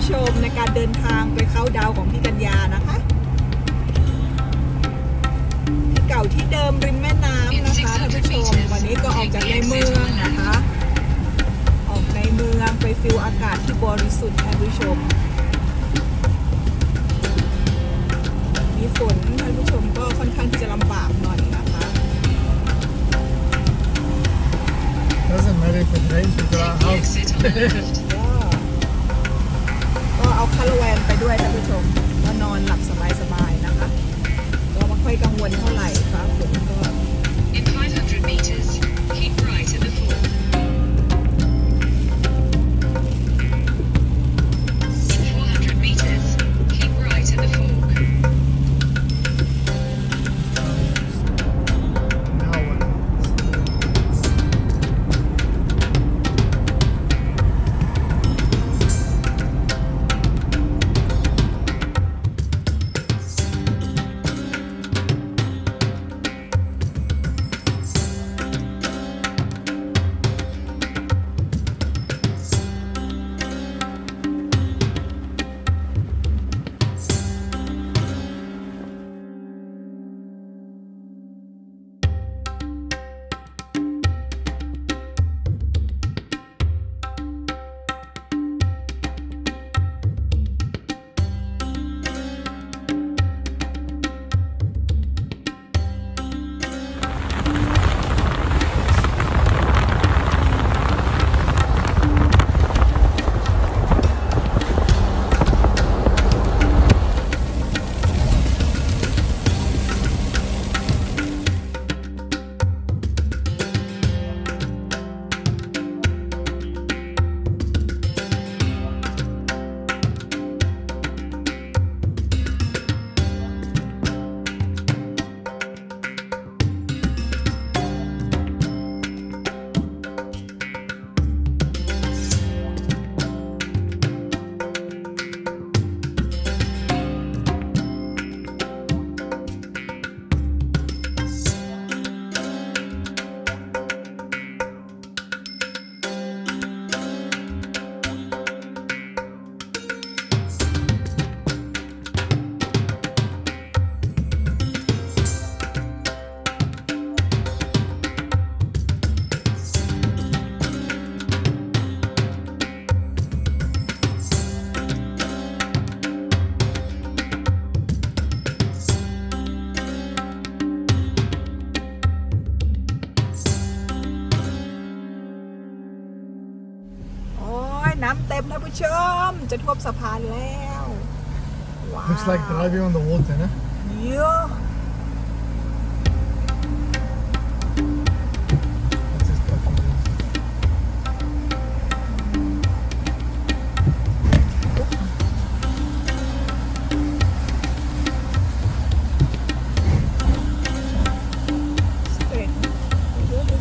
ผู้ชมในการเดินทางไปเข้าดาวของพี่กัญญานะคะที่เก่าที่เดิมริมแม่น้ำนะคะท่านผู้ชมวันนี้ก็ออกจากในเมืองนะคะออกในเมืองไปฟิลอากาศที่บริสุทธิ์ท่านผู้ชมมีฝนท่านผู้ชมก็ค่อนข้างที่จะลำบากหน่อยนะคะ Doesn't matter if it rains, we got our house. ก็เอาคาราแวนไปด้วยท่านผู้ชมก็นอนหลับสบายๆนะคะก็ไม่ค่อยกังวลเท่าไหร่ฟ้าฝนก็ In 500 meters, keep right at the fork. In 400 meters, keep right at the fork. Now what? น้ำเต็มท่านผู้ชมจะท่วมสะพานแล้วว้าว Looks like driving on the water, no? เยอะ That's just fucking good. straight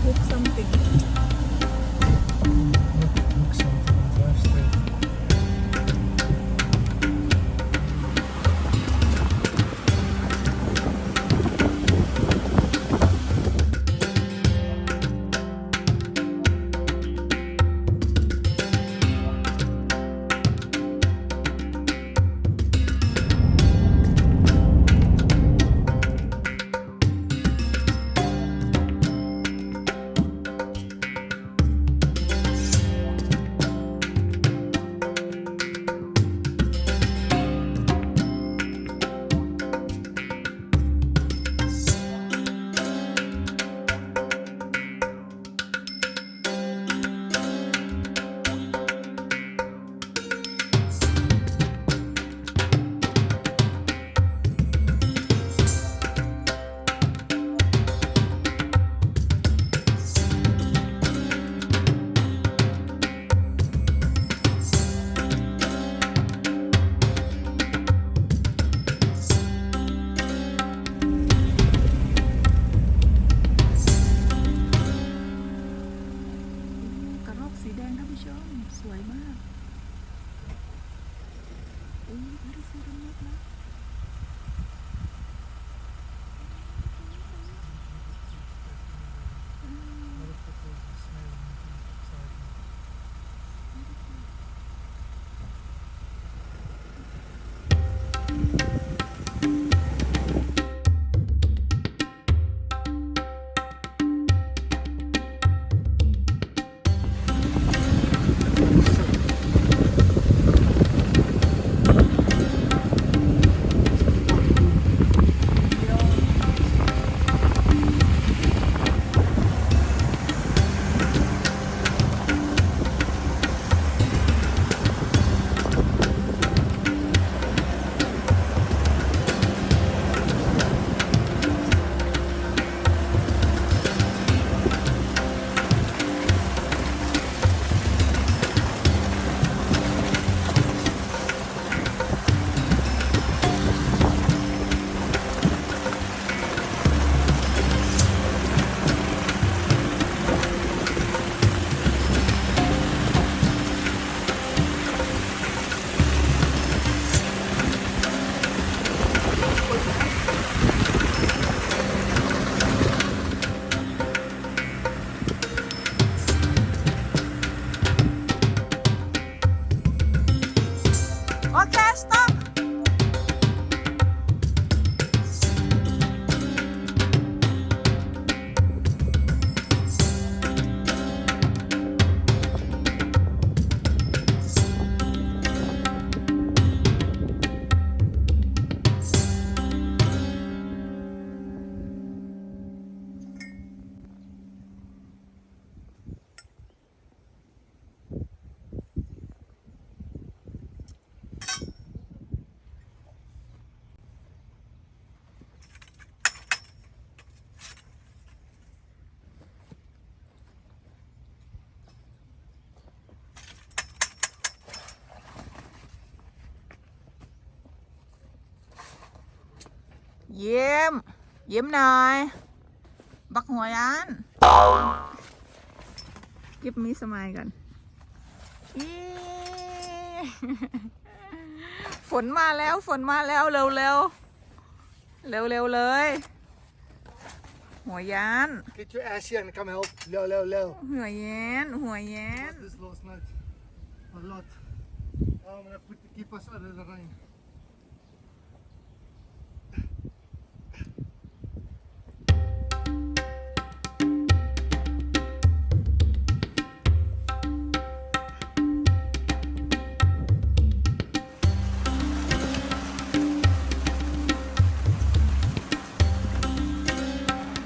look something Look something, drive straight. โ เคสต็อปเยี่ยมหน่อยบักหัวยันเก็บมีสมัยกันฝนมาแล้วเร็วเลยหัวยัน Get your ass here and come help. Low. หัวแย้น This last night. A lot. I'm gonna keep us out of the rain.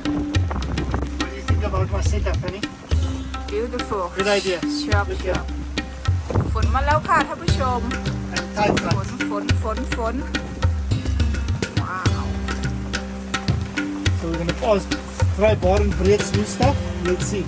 What do you think about my setup, honey? beautiful Good idea. ชอบ Look here. ฝนมาแล้วค่ะท่านผู้ชม And tight ฝ front. นว้าว So we're gonna pause. Try bar and breaks new stuff. Let's see.